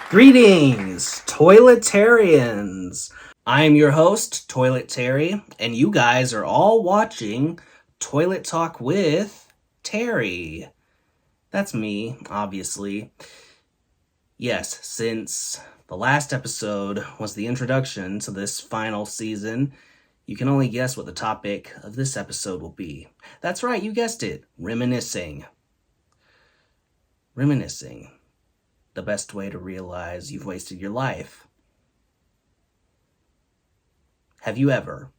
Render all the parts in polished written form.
Greetings, Toiletarians! I'm your host, Toilet Terry, and you guys are all watching Toilet Talk with Terry. That's me, obviously. Yes, since the last episode was the introduction to this final season, you can only guess what the topic of this episode will be. That's right, you guessed it, reminiscing. Reminiscing. The best way to realize you've wasted your life. Have you ever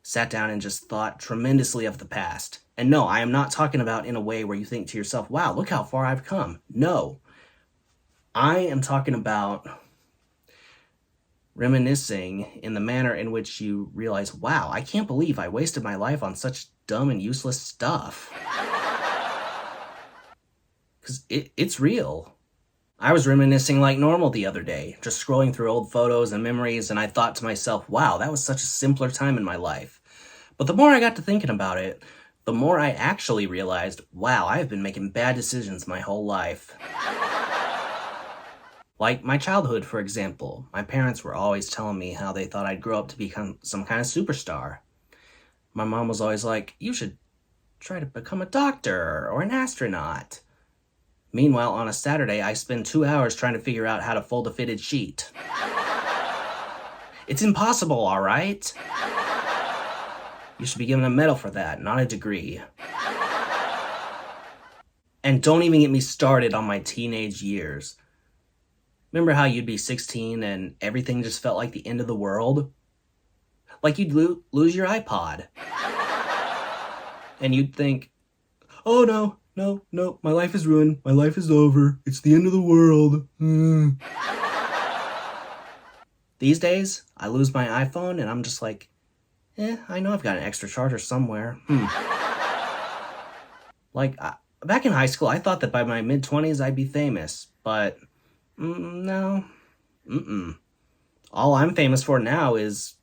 sat down and just thought tremendously of the past? And no, I am not talking about in a way where you think to yourself, wow, look how far I've come. No, I am talking about reminiscing in the manner in which you realize, wow, I can't believe I wasted my life on such dumb and useless stuff. Because it's real. I was reminiscing like normal the other day, just scrolling through old photos and memories, and I thought to myself, wow, that was such a simpler time in my life. But the more I got to thinking about it, the more I actually realized, wow, I've been making bad decisions my whole life. Like my childhood, for example. My parents were always telling me how they thought I'd grow up to become some kind of superstar. My mom was always like, you should try to become a doctor or an astronaut. Meanwhile, on a Saturday, I spend 2 hours trying to figure out how to fold a fitted sheet. It's impossible, all right? You should be given a medal for that, not a degree. And don't even get me started on my teenage years. Remember how you'd be 16 and everything just felt like the end of the world? Like you'd lose your iPod. And you'd think, oh no, my life is ruined. My life is over. It's the end of the world. These days, I lose my iPhone and I'm just like, I know I've got an extra charger somewhere. Like, back in high school, I thought that by my mid-20s I'd be famous, but no. All I'm famous for now is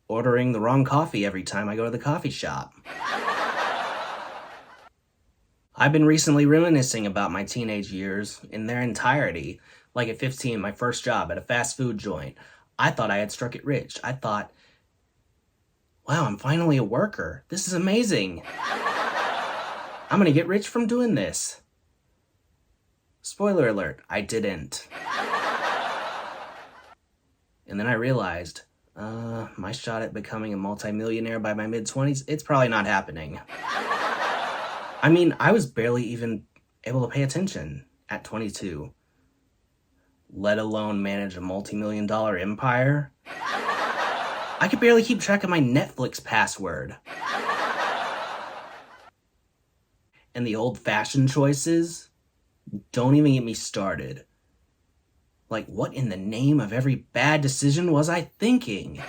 ordering the wrong coffee every time I go to the coffee shop. I've been recently reminiscing about my teenage years in their entirety. Like at 15, my first job at a fast food joint. I thought I had struck it rich. I thought, wow, I'm finally a worker. This is amazing. I'm gonna get rich from doing this. Spoiler alert, I didn't. And then I realized, my shot at becoming a multimillionaire by my mid-20s, it's probably not happening. I mean, I was barely even able to pay attention at 22, let alone manage a multi-million-dollar empire. I could barely keep track of my Netflix password. And the old-fashioned choices, don't even get me started. Like, what in the name of every bad decision was I thinking?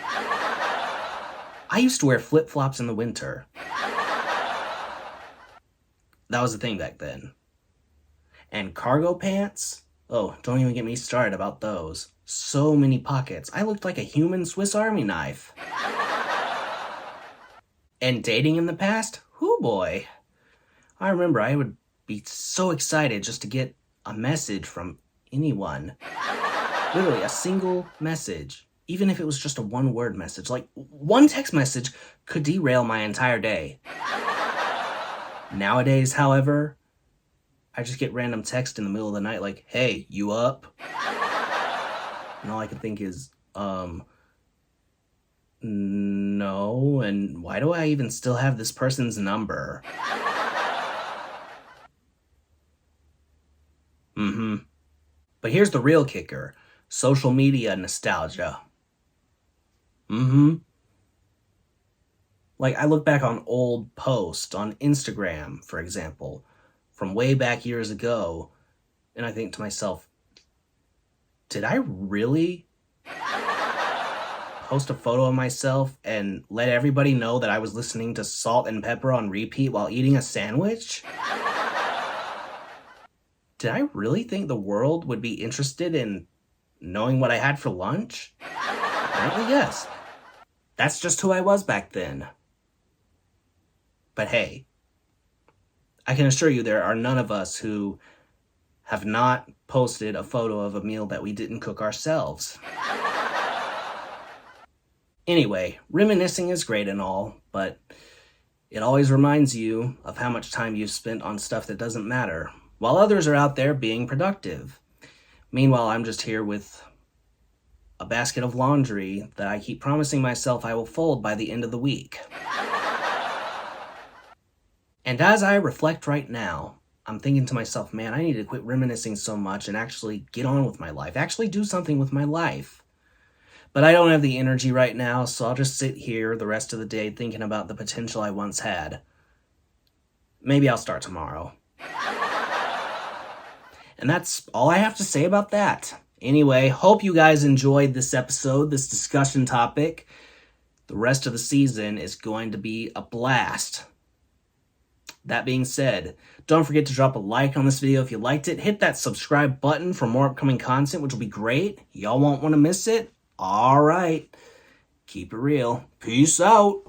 I used to wear flip-flops in the winter. That was the thing back then. And cargo pants? Oh, don't even get me started about those. So many pockets. I looked like a human Swiss Army knife. And dating in the past? Hoo boy. I remember I would be so excited just to get a message from anyone. Literally, a single message. Even if it was just a one-word message. Like, one text message could derail my entire day. Nowadays, however, I just get random text in the middle of the night like, hey, you up? And all I can think is, no, and why do I even still have this person's number? But here's the real kicker. Social media nostalgia. Like, I look back on old posts on Instagram, for example, from way back years ago, and I think to myself, did I really post a photo of myself and let everybody know that I was listening to Salt and Pepper on repeat while eating a sandwich? Did I really think the world would be interested in knowing what I had for lunch? Apparently, yes. That's just who I was back then. But hey, I can assure you there are none of us who have not posted a photo of a meal that we didn't cook ourselves. Anyway, reminiscing is great and all, but it always reminds you of how much time you've spent on stuff that doesn't matter, while others are out there being productive. Meanwhile, I'm just here with a basket of laundry that I keep promising myself I will fold by the end of the week. And as I reflect right now, I'm thinking to myself, man, I need to quit reminiscing so much and actually get on with my life, actually do something with my life. But I don't have the energy right now, so I'll just sit here the rest of the day thinking about the potential I once had. Maybe I'll start tomorrow. And that's all I have to say about that. Anyway, hope you guys enjoyed this episode, this discussion topic. The rest of the season is going to be a blast. That being said, don't forget to drop a like on this video if you liked it. Hit that subscribe button for more upcoming content, which will be great. Y'all won't want to miss it. All right. Keep it real. Peace out.